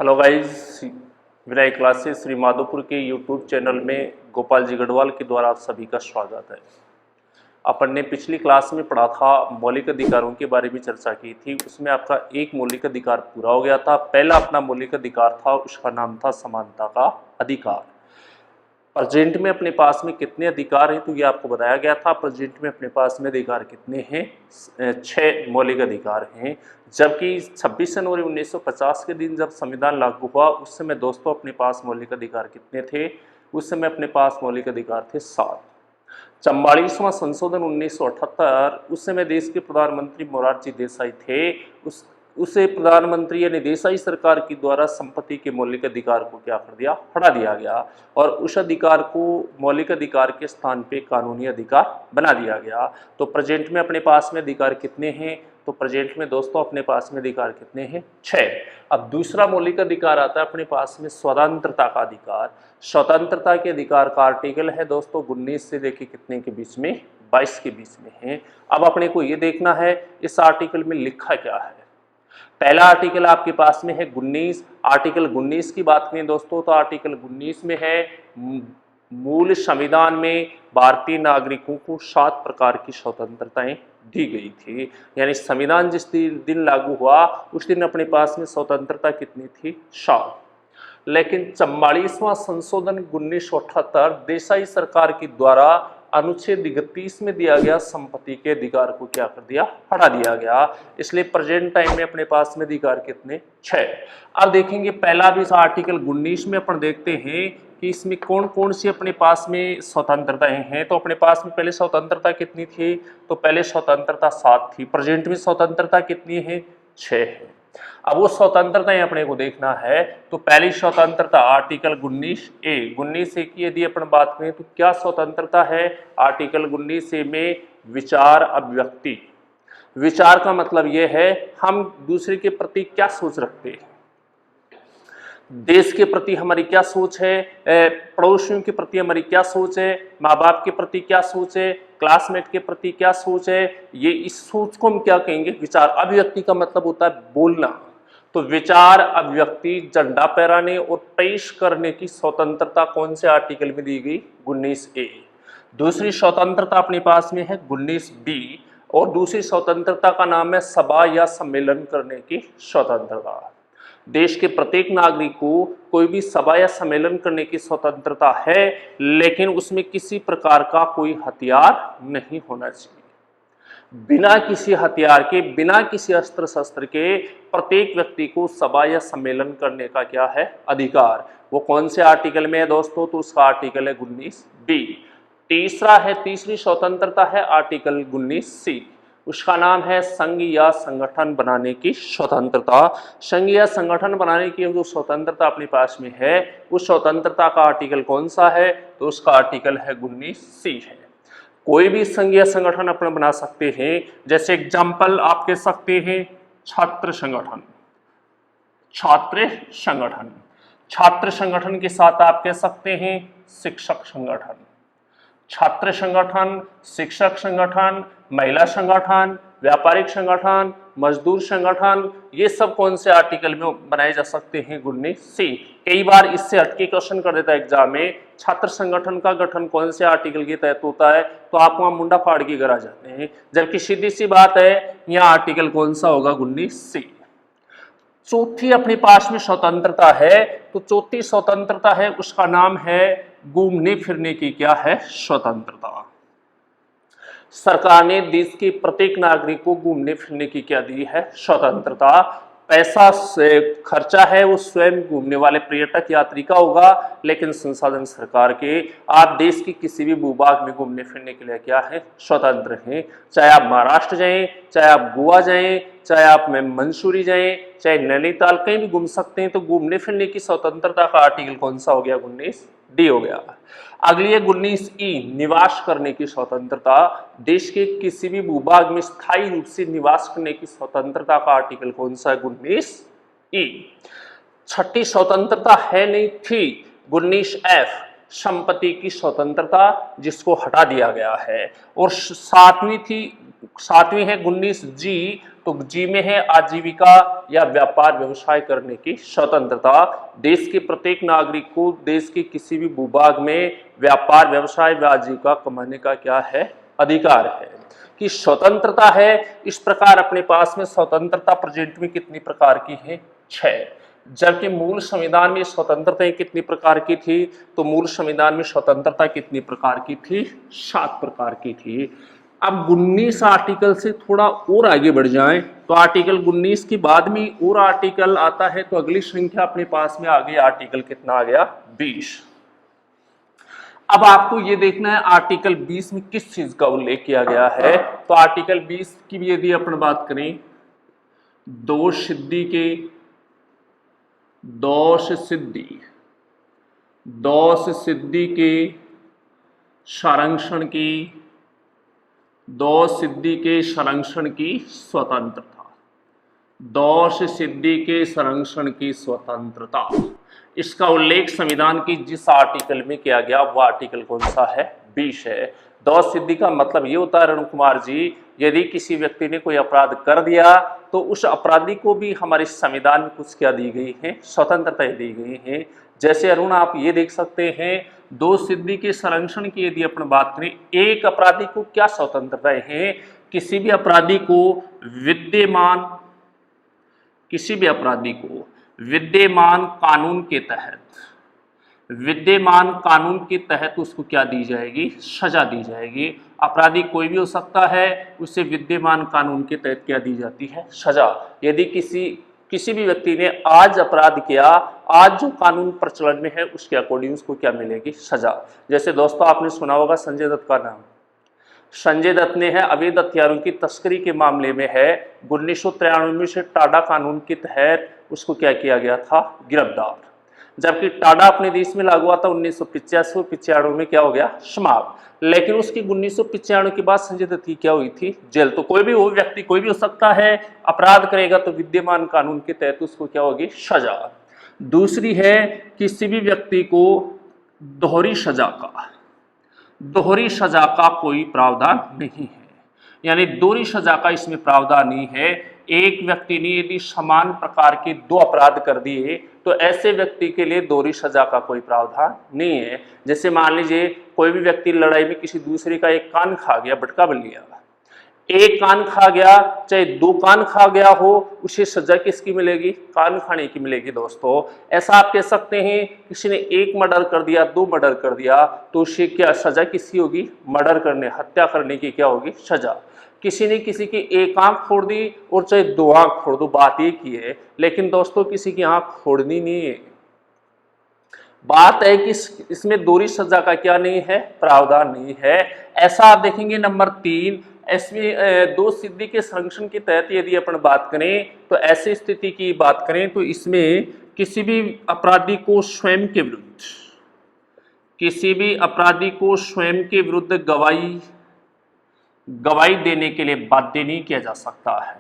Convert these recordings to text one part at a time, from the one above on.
Hello guys, विनय classes Shri Madhopur के YouTube channel में गोपाल जी गढ़वाल के द्वारा आप सभी का स्वागत है। अपन ने पिछली क्लास में पढ़ा था, मौलिक अधिकारों के बारे में चर्चा की थी। उसमें आपका एक मौलिक अधिकार पूरा हो गया था। पहला अपना मौलिक अधिकार था, उसका नाम था समानता का अधिकार। प्रेजेंट में अपने पास में कितने अधिकार हैं तो ये आपको बताया गया था। प्रेजेंट में अपने पास में अधिकार कितने हैं? 6 मौलिक अधिकार हैं। जबकि 26 जनवरी 1950 के दिन जब संविधान लागू हुआ उस समय दोस्तों अपने पास मौलिक अधिकार कितने थे? उस समय अपने पास मौलिक अधिकार थे 7। 44वां संशोधन 1978, उस समय देश के प्रधानमंत्री मोरारजी देसाई थे। उसे प्रधानमंत्री यानी देसाई सरकार के द्वारा संपत्ति के मौलिक अधिकार को क्या कर दिया? हटा दिया गया और उस अधिकार को मौलिक अधिकार के स्थान पे कानूनी अधिकार बना दिया गया। तो प्रेजेंट में अपने पास में अधिकार कितने हैं? तो प्रेजेंट में दोस्तों अपने पास में अधिकार कितने हैं? 6। अब दूसरा मौलिक अधिकार आता है अपने पास में स्वतंत्रता का अधिकार। स्वतंत्रता के अधिकार का आर्टिकल है दोस्तों 19 से लेके कितने के बीच में? 22 के बीच में है। अब अपने को ये देखना है इस आर्टिकल में लिखा क्या है। पहला आर्टिकल आपके पास में है 19। आर्टिकल 19 की बात करें दोस्तों तो आर्टिकल 19 में है मूल संविधान में भारतीय नागरिकों को 7 प्रकार की स्वतंत्रताएं दी गई थी। यानी संविधान जिस दिन लागू हुआ उस दिन अपने पास में स्वतंत्रता कितनी थी? 7। लेकिन 44वां संशोधन 1978 देसाई सरकार के द्वारा अनुच्छेद 31 में दिया गया संपत्ति के अधिकार को क्या कर दिया? हटा दिया गया। इसलिए प्रेजेंट टाइम में अपने पास में अधिकार कितने? 6। अब देखेंगे पहला भी आर्टिकल 19 में अपन देखते हैं कि इसमें कौन कौन सी अपने पास में स्वतंत्रताएं हैं। तो अपने पास में पहले स्वतंत्रता कितनी थी? तो पहले स्वतंत्रता 7 थी। प्रेजेंट में स्वतंत्रता कितनी है? 6 है। अब वो स्वतंत्रताएं अपने को देखना है। तो पहली स्वतंत्रता आर्टिकल 19A 19A की यदि अपन बात करें तो क्या स्वतंत्रता है? आर्टिकल 19A में विचार अभिव्यक्ति। विचार का मतलब ये है हम दूसरे के प्रति क्या सोच रखते हैं, देश के प्रति हमारी क्या सोच है, पड़ोसियों के प्रति हमारी क्या सोच है, माँ बाप के प्रति क्या सोच है, क्लासमेट के प्रति क्या सोच है। ये इस सोच को हम क्या कहेंगे? विचार। अभिव्यक्ति का मतलब होता है बोलना। तो विचार अभिव्यक्ति, झंडा फहराने और पेश करने की स्वतंत्रता कौन से आर्टिकल में दी गई? 19A। दूसरी स्वतंत्रता अपने पास में है 19B और दूसरी स्वतंत्रता का नाम है सभा या सम्मेलन करने की स्वतंत्रता। देश के प्रत्येक नागरिक को कोई भी सभा या सम्मेलन करने की स्वतंत्रता है, लेकिन उसमें किसी प्रकार का कोई हथियार नहीं होना चाहिए। बिना किसी हथियार के, बिना किसी अस्त्र शस्त्र के प्रत्येक व्यक्ति को सभा या सम्मेलन करने का क्या है? अधिकार। वो कौन से आर्टिकल में है दोस्तों? तो उसका आर्टिकल है 19B। तीसरा है, तीसरी स्वतंत्रता है आर्टिकल 19C। उसका नाम है संघ या संगठन बनाने की स्वतंत्रता। संघ या संगठन बनाने की जो स्वतंत्रता अपने पास में है उस स्वतंत्रता का आर्टिकल कौन सा है? तो उसका आर्टिकल है 19C है। कोई भी संघ या संगठन अपना बना सकते हैं। जैसे एग्जाम्पल आप कह सकते हैं छात्र संगठन। छात्र संगठन, छात्र संगठन के साथ आप कह सकते हैं शिक्षक संगठन। छात्र संगठन, शिक्षक संगठन, महिला संगठन, व्यापारिक संगठन, मजदूर संगठन, ये सब कौन से आर्टिकल में बनाए जा सकते हैं? 19C। कई बार इससे हटके क्वेश्चन कर देता है एग्जाम में, छात्र संगठन का गठन कौन से आर्टिकल के तहत होता है? तो आप वहां मुंडा फाड़ के घर आ जाते हैं। जबकि सीधी सी बात है, यहाँ आर्टिकल कौन सा होगा? 19C। चौथी अपने पास में स्वतंत्रता है। तो चौथी स्वतंत्रता है, उसका नाम है घूमने फिरने की क्या है? स्वतंत्रता। सरकार ने देश के प्रत्येक नागरिक को घूमने फिरने की क्या दी है? स्वतंत्रता। पैसा से खर्चा है वो स्वयं घूमने वाले पर्यटक यात्री का होगा, लेकिन संसाधन सरकार के। आप देश के किसी भी भूभाग में घूमने फिरने के लिए क्या है? स्वतंत्र हैं। चाहे आप महाराष्ट्र जाएं, चाहे आप गोवा जाएं, चाहे आप मंसूरी जाएं, चाहे नैनीताल, कहीं भी घूम सकते हैं। तो घूमने फिरने की स्वतंत्रता का आर्टिकल कौन सा हो गया? 19D हो गया। अगली है 19E निवास करने की स्वतंत्रता। देश के किसी भी भूभाग में स्थायी रूप से निवास करने की स्वतंत्रता का आर्टिकल कौन सा है? 19E। छठी स्वतंत्रता है नहीं थी 19F संपत्ति की स्वतंत्रता, जिसको हटा दिया गया है। और 7वीं थी सातवीं है 19 जी, तो जी में है आजीविका या व्यापार व्यवसाय करने की स्वतंत्रता। देश के प्रत्येक नागरिक को देश के किसी भी भूभाग में व्यापार व्यवसाय व आजीविका कमाने का क्या है, अधिकार है, कि स्वतंत्रता है। इस प्रकार अपने पास में स्वतंत्रता प्रेजेंट में कितनी प्रकार की है, 6। जबकि मूल संविधान में स्वतंत्रता कितनी प्रकार की थी, तो मूल संविधान में स्वतंत्रता कितनी प्रकार की थी, 7 प्रकार की थी। अब 19 आर्टिकल से थोड़ा और आगे बढ़ जाएं तो आर्टिकल 19 के बाद में और आर्टिकल आता है, तो अगली संख्या अपने पास में आ गई, आर्टिकल कितना आ गया, 20। अब आपको ये देखना है आर्टिकल 20 में किस चीज का उल्लेख किया गया है। तो आर्टिकल 20 की भी यदि अपन बात करें, दोष सिद्धि के संरक्षण की स्वतंत्रता, दोष सिद्धि के संरक्षण की स्वतंत्रता, इसका उल्लेख संविधान की जिस आर्टिकल में किया गया वो आर्टिकल कौन सा है, 20 है। दोष सिद्धि का मतलब ये होता है अरुण कुमार जी, यदि किसी व्यक्ति ने कोई अपराध कर दिया तो उस अपराधी को भी हमारे संविधान में कुछ क्या दी गई है, स्वतंत्रता दी गई है। जैसे अरुण आप ये देख सकते हैं, दोष सिद्धि के संरक्षण की यदि अपन बात करें, एक अपराधी को क्या स्वतंत्रताएं हैं, किसी भी अपराधी को विद्यमान कानून के तहत उसको क्या दी जाएगी, सजा दी जाएगी। अपराधी कोई भी हो सकता है, उसे विद्यमान कानून के तहत क्या दी जाती है, सजा। यदि किसी भी व्यक्ति ने आज अपराध किया, आज जो कानून प्रचलन में है उसके अकॉर्डिंग उसको क्या मिलेगी, सजा। जैसे दोस्तों आपने सुना होगा संजय दत्त का नाम, संजय दत्त ने है अवैध हथियारों की तस्करी के मामले में है 1993 में से टाडा कानून के तहत उसको क्या किया गया था, गिरफ्तार। जबकि टाडा अपने देश में लागू हुआ था 1985 में क्या हो गया, समाप्त। लेकिन उसकी 1995 के बाद संजय दत्त की क्या हुई थी, जेल। तो कोई भी वो व्यक्ति कोई भी हो सकता है, अपराध करेगा तो विद्यमान कानून के तहत उसको क्या होगी, सजा। दूसरी है, किसी भी व्यक्ति को दोहरी सजा का कोई प्रावधान नहीं है, यानी दोहरी सजा का इसमें प्रावधान नहीं है। एक व्यक्ति ने यदि समान प्रकार के 2 अपराध कर दिए तो ऐसे व्यक्ति के लिए दोहरी सजा का कोई प्रावधान नहीं है। जैसे मान लीजिए कोई भी व्यक्ति लड़ाई में किसी दूसरे का एक कान खा गया, बटका बन लिया, एक कान खा गया चाहे 2 कान खा गया हो, उसे सजा किसकी मिलेगी, कान खाने की मिलेगी। दोस्तों ऐसा आप कह सकते हैं, किसी ने 1 मर्डर कर दिया, 2 मर्डर कर दिया, तो उसे क्या सजा किसकी होगी, मर्डर करने, हत्या करने की क्या होगी, सजा। किसी ने किसी की 1 आंख फोड़ दी और चाहे 2 आंख फोड़ दो, बात एक ही है। लेकिन दोस्तों किसी की आंख फोड़नी नहीं है, बात है कि इसमें दोहरी सजा का क्या नहीं है, प्रावधान नहीं है। ऐसा आप देखेंगे नंबर 3, इसमें दोष सिद्धि के संरक्षण के तहत यदि अपन बात करें तो ऐसी स्थिति की बात करें तो इसमें किसी भी अपराधी को स्वयं के विरुद्ध गवाही देने के लिए बाध्य नहीं किया जा सकता है।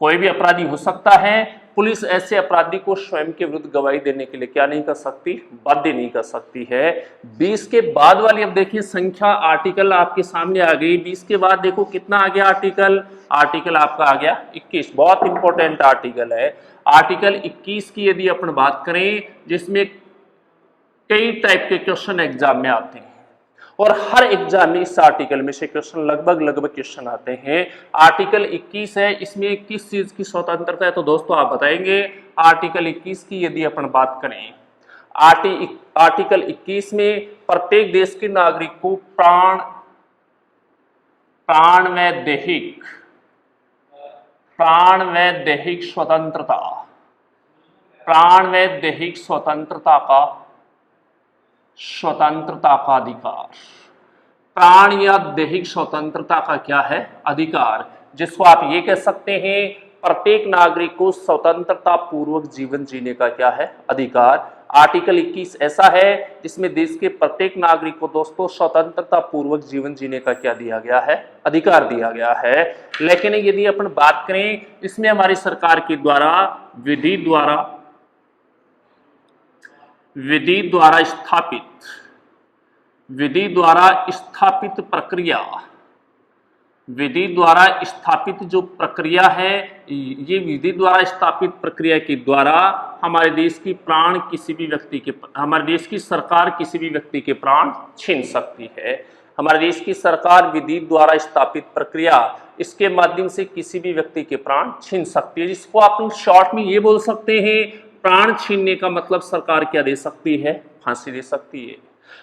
कोई भी अपराधी हो सकता है, पुलिस ऐसे अपराधी को स्वयं के विरुद्ध गवाही देने के लिए क्या नहीं कर सकती, बाध्य नहीं कर सकती है। 20 के बाद वाली अब देखिए संख्या, आर्टिकल आपके सामने आ गई। 20 के बाद देखो कितना आ गया आर्टिकल आपका आ गया 21। बहुत इंपॉर्टेंट आर्टिकल है। आर्टिकल 21 की यदि अपन बात करें, जिसमें कई टाइप के क्वेश्चन एग्जाम में आते हैं और हर एग्जाम में इस आर्टिकल में से क्वेश्चन लगभग क्वेश्चन आते हैं। आर्टिकल 21 है, इसमें किस चीज की स्वतंत्रता है, तो दोस्तों आप बताएंगे। आर्टिकल 21 की यदि अपन बात करें, आर्टिकल 21 में प्रत्येक देश के नागरिक को प्राण व दैहिक स्वतंत्रता का अधिकार, प्राण या दैहिक स्वतंत्रता का क्या है, अधिकार, जिसको आप ये कह सकते हैं प्रत्येक नागरिक को स्वतंत्रता पूर्वक जीवन जीने का क्या है, अधिकार। आर्टिकल 21 ऐसा है जिसमें देश के प्रत्येक नागरिक को दोस्तों स्वतंत्रता पूर्वक जीवन जीने का क्या दिया गया है, अधिकार दिया गया है। लेकिन यदि अपन बात करें, इसमें हमारी सरकार के द्वारा विधि द्वारा स्थापित प्रक्रिया विधि द्वारा स्थापित जो प्रक्रिया है, ये विधि द्वारा स्थापित प्रक्रिया के द्वारा हमारे देश की प्राण किसी भी व्यक्ति के, हमारे देश की सरकार किसी भी व्यक्ति के प्राण छीन सकती है। हमारे देश की सरकार विधि द्वारा स्थापित प्रक्रिया, इसके माध्यम से किसी भी व्यक्ति के प्राण छीन सकती है, जिसको आप शॉर्ट में ये बोल सकते हैं, प्राण छीनने का मतलब सरकार क्या दे सकती है, फांसी दे सकती है।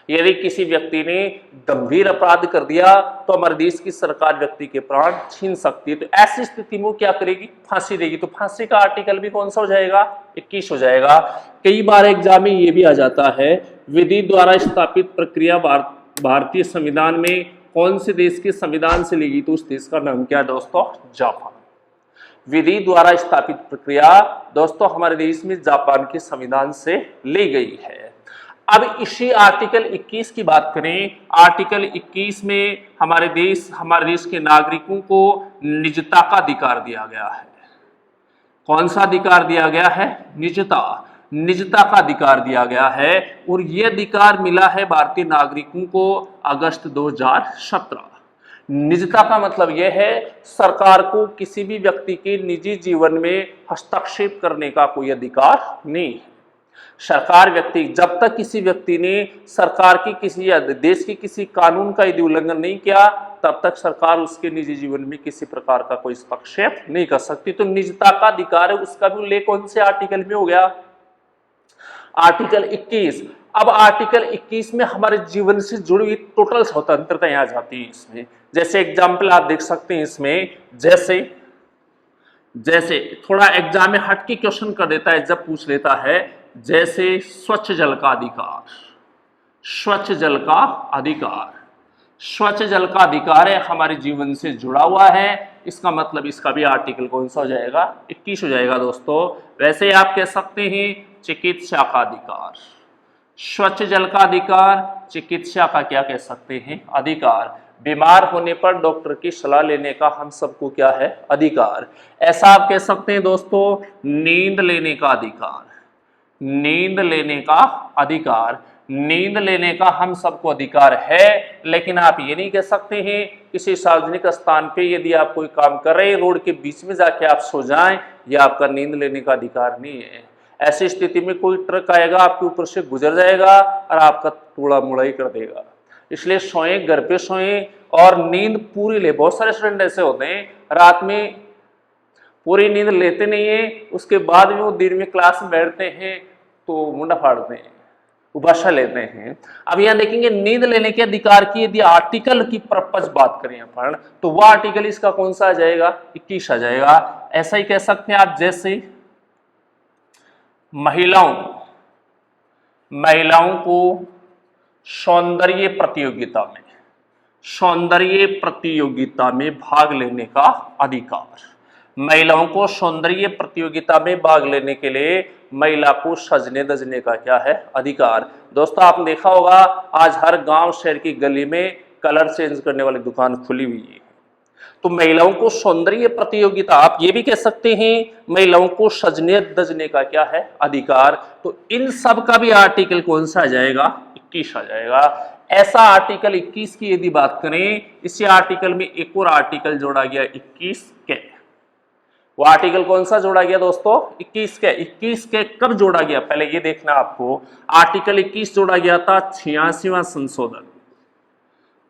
यदि किसी व्यक्ति ने गंभीर अपराध कर दिया तो हमारे देश की सरकार व्यक्ति के प्राण छीन सकती है। तो ऐसी स्थिति में वो क्या करेगी, फांसी देगी। तो फांसी का आर्टिकल भी कौन सा हो जाएगा, 21 हो जाएगा। कई बार एग्जाम में ये भी आ जाता है, विधि द्वारा स्थापित प्रक्रिया भारतीय संविधान में कौन से देश के संविधान से लेगी, तो उस देश का नाम क्या है दोस्तों, जापान। विधि द्वारा स्थापित प्रक्रिया दोस्तों हमारे देश में जापान के संविधान से ली गई है। अब इसी आर्टिकल 21 की बात करें। आर्टिकल 21 में हमारे देश के नागरिकों को निजता का अधिकार दिया गया है। कौन सा अधिकार दिया गया है, निजता का अधिकार दिया गया है। और यह अधिकार मिला है भारतीय नागरिकों को अगस्त 2017। निजता का मतलब यह है, सरकार को किसी भी व्यक्ति के निजी जीवन में हस्तक्षेप करने का कोई अधिकार नहीं है। सरकार व्यक्ति, जब तक किसी व्यक्ति ने सरकार की किसी या देश के किसी कानून का यदि उल्लंघन नहीं किया, तब तक सरकार उसके निजी जीवन में किसी प्रकार का कोई हस्तक्षेप नहीं कर सकती। तो निजता का अधिकार है, उसका भी उल्लेख कौन से आर्टिकल में हो गया, आर्टिकल 21। अब आर्टिकल 21 में हमारे जीवन से जुड़ी हुई टोटल स्वतंत्रता आ जाती है इसमें। जैसे एग्जाम्पल आप देख सकते हैं इसमें, जैसे थोड़ा एग्जाम में हट के क्वेश्चन कर देता है, जब पूछ लेता है, जैसे स्वच्छ जल का अधिकार, स्वच्छ जल का अधिकार है, हमारे जीवन से जुड़ा हुआ है। इसका मतलब इसका भी आर्टिकल कौन सा हो जाएगा, 21 हो जाएगा दोस्तों। वैसे आप कह सकते हैं चिकित्सा का अधिकार, स्वच्छ जल का अधिकार, चिकित्सा का क्या कह सकते हैं, अधिकार। बीमार होने पर डॉक्टर की सलाह लेने का हम सबको क्या है, अधिकार। ऐसा आप कह सकते हैं दोस्तों, नींद लेने का अधिकार, नींद लेने का हम सबको अधिकार है। लेकिन आप ये नहीं कह सकते हैं किसी सार्वजनिक स्थान पे यदि आप कोई काम कर रहे हैं, रोड के बीच में जाके आप सो जाएं, यह आपका नींद लेने का अधिकार नहीं है। ऐसी स्थिति में कोई ट्रक आएगा, आपके ऊपर से गुजर जाएगा और आपका टुकड़ा मुड़ा ही कर देगा। इसलिए सोएं, घर पे सोएं और नींद पूरी ले। बहुत सारे स्टूडेंट ऐसे होते हैं, रात में पूरी नींद लेते नहीं है, उसके बाद में वो दिन में क्लास में बैठते हैं तो मुंडा फाड़ते हैं, उबाशा लेते हैं। अब यहाँ देखेंगे नींद लेने के अधिकार की यदि आर्टिकल की पर्पज बात करें अपन, तो वह आर्टिकल इसका कौन सा आ जाएगा, 21 आ जाएगा। ऐसा ही कह सकते हैं आप, जैसे महिलाओं को सौंदर्य प्रतियोगिता में भाग लेने का अधिकार। महिलाओं को सौंदर्य प्रतियोगिता में भाग लेने के लिए महिला को सजने धजने का क्या है, अधिकार। दोस्तों आपने देखा होगा आज हर गांव शहर की गली में कलर चेंज करने वाली दुकान खुली हुई है। तो महिलाओं को सौंदर्य प्रतियोगिता, आप ये भी कह सकते हैं महिलाओं को सजने धजने का क्या है, अधिकार। तो इन सब का भी आर्टिकल कौन सा आ जाएगा, 21 आ जाएगा। ऐसा आर्टिकल 21 की यदि बात करें, इसी आर्टिकल में एक और आर्टिकल जोड़ा गया 21 के। वो आर्टिकल कौन सा जोड़ा गया दोस्तों, 21 के। 21 के कब जोड़ा गया, पहले ये देखना आपको। आर्टिकल 21 जोड़ा गया था 86वां संशोधन,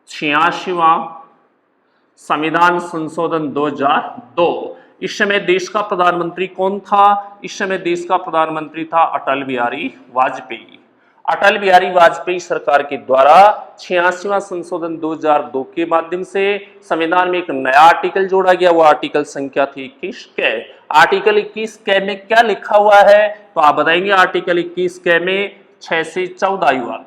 86वां संविधान संशोधन 2002। इस समय देश का प्रधानमंत्री कौन था, इस समय देश का प्रधानमंत्री था अटल बिहारी वाजपेयी। अटल बिहारी वाजपेयी सरकार के द्वारा 86वां संशोधन 2002 के माध्यम से संविधान में एक नया आर्टिकल जोड़ा गया। वो आर्टिकल संख्या थी 21 के। आर्टिकल 21 के में क्या लिखा हुआ है, तो आप बताएंगे। आर्टिकल 21 के में 6 से 14 आयु वर्ग,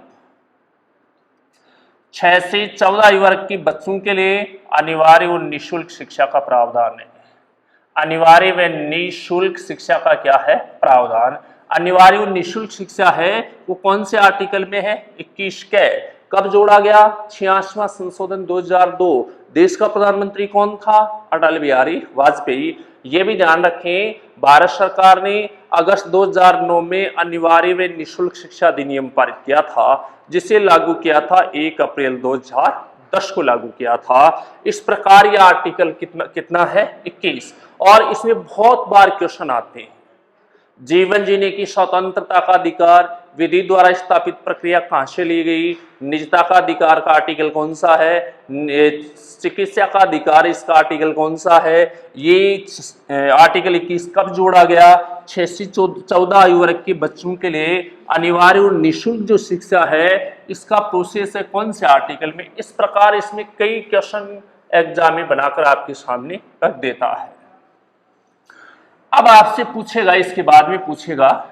6 से 14 आयु वर्ग के बच्चों के लिए अनिवार्य और निःशुल्क शिक्षा का प्रावधान है। अनिवार्य व निःशुल्क शिक्षा का क्या है, प्रावधान। अनिवार्य और निःशुल्क शिक्षा है वो कौन से आर्टिकल में है, 21 के। कब जोड़ा गया, 86वां संशोधन 2002। देश का प्रधानमंत्री कौन था, अटल बिहारी वाजपेयी। ये भी ध्यान रखें, भारत सरकार ने अगस्त 2009 में अनिवार्य व निःशुल्क शिक्षा अधिनियम पारित किया था, जिसे लागू किया था 1 अप्रैल 2010 10 को लागू किया था। इस प्रकार यह आर्टिकल कितना है 21, और इसमें बहुत बार क्वेश्चन आते हैं। जीवन जीने की स्वतंत्रता का अधिकार विधि द्वारा स्थापित प्रक्रिया कहां से ली गई, निजता का अधिकार का आर्टिकल कौन सा है, चिकित्सा का अधिकार इसका आर्टिकल कौन सा है, ये आर्टिकल 21 कब जोड़ा गया, 6 से 14 आयु वर्ग के बच्चों के लिए अनिवार्य और निःशुल्क जो शिक्षा है इसका प्रोसेस है कौन से आर्टिकल में। इस प्रकार इसमें कई क्वेश्चन एग्जाम में बनाकर आपके सामने रख देता है। अब आपसे पूछेगा, इसके बाद में पूछेगा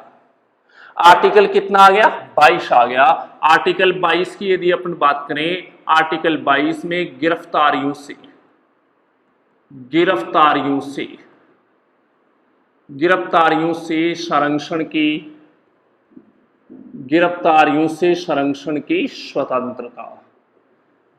आर्टिकल कितना आ गया 22 आ गया। आर्टिकल 22 की यदि अपन बात करें, आर्टिकल 22 में गिरफ्तारियों से संरक्षण की स्वतंत्रता,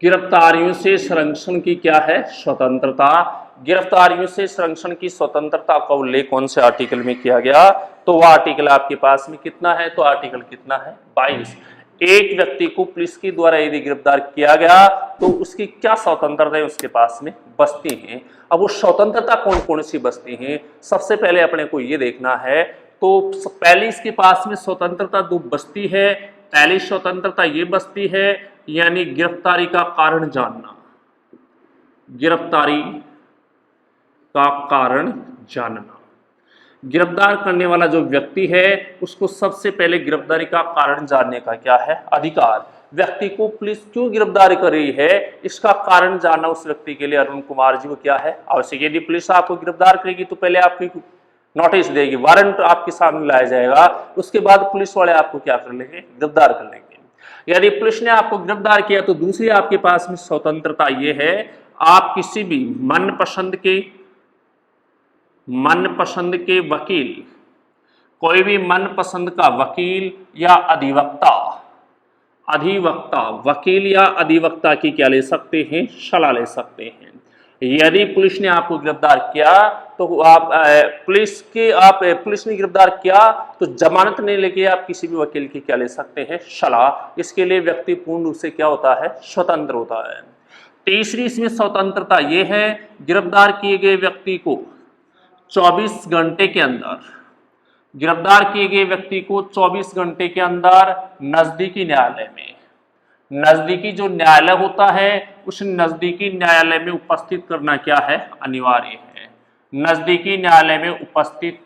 गिरफ्तारियों से संरक्षण की क्या है स्वतंत्रता। गिरफ्तारियों से संरक्षण की स्वतंत्रता का उल्लेख कौन से आर्टिकल में किया गया, तो वह आर्टिकल आपके पास में कितना है, तो आर्टिकल कितना है 22। एक व्यक्ति को पुलिस के द्वारा यदि गिरफ्तार किया गया तो उसकी क्या स्वतंत्रता है उसके पास में बचती है। अब वो स्वतंत्रता कौन कौन सी बचती है, सबसे पहले अपने को ये देखना है। तो पहले इसके पास में स्वतंत्रता दो बचती है। पहली स्वतंत्रता ये बचती है यानी गिरफ्तारी का कारण जानना, गिरफ्तारी का कारण जानना। गिरफ्तार करने वाला जो व्यक्ति है उसको सबसे पहले गिरफ्तारी का कारण जानने का क्या है अधिकार। व्यक्ति को पुलिस क्यों गिरफ्तार कर रही है इसका कारण जानना उस व्यक्ति के लिए अरुण कुमार जी को क्या है आवश्यक। यदि पुलिस आपको गिरफ्तार करेगी तो पहले आपकी नोटिस देगी, वारंट आपके सामने लाया जाएगा, उसके बाद पुलिस वाले आपको क्या कर लेंगे गिरफ्तार कर लेंगे। यदि पुलिस ने आपको गिरफ्तार किया तो दूसरी आपके पास में स्वतंत्रता ये है, आप किसी भी मनपसंद के वकील, कोई भी मनपसंद का वकील या अधिवक्ता वकील या अधिवक्ता की क्या ले सकते हैं सलाह ले सकते हैं। यदि पुलिस ने आपको गिरफ्तार किया तो आप पुलिस ने गिरफ्तार किया तो जमानत नहीं लेके आप किसी भी वकील की क्या ले सकते हैं सलाह। इसके लिए व्यक्ति पूर्ण रूप से क्या होता है स्वतंत्र होता है। तीसरी इसमें स्वतंत्रता ये है, गिरफ्तार किए गए व्यक्ति को 24 घंटे के अंदर, गिरफ्तार किए गए व्यक्ति को 24 घंटे के अंदर नजदीकी न्यायालय में, नजदीकी जो न्यायालय होता है उस नजदीकी न्यायालय में उपस्थित करना क्या है अनिवार्य है। नजदीकी न्यायालय में उपस्थित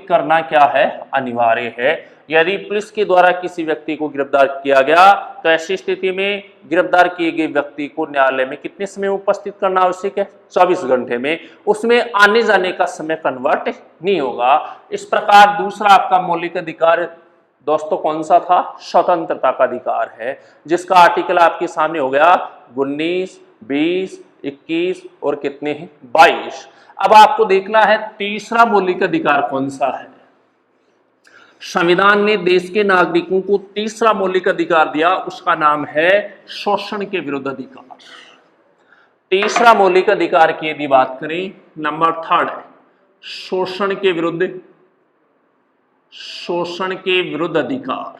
करना क्या है अनिवार्य है। यदि पुलिस के द्वारा किसी व्यक्ति को गिरफ्तार किया गया तो ऐसी स्थिति में गिरफ्तार किए गए व्यक्ति को न्यायालय में कितने समय उपस्थित करना आवश्यक है 24 घंटे में, उसमें आने जाने का समय कन्वर्ट नहीं होगा। इस प्रकार दूसरा आपका मौलिक अधिकार दोस्तों कौन सा था स्वतंत्रता का अधिकार है, जिसका आर्टिकल आपके सामने हो गया 19, 20, 21 और कितने हैं 22। अब आपको देखना है तीसरा मौलिक अधिकार कौन सा है। संविधान ने देश के नागरिकों को तीसरा मौलिक अधिकार दिया, उसका नाम है शोषण के विरुद्ध अधिकार। तीसरा मौलिक अधिकार की यदि बात करें नंबर 3 है शोषण के विरुद्ध अधिकार।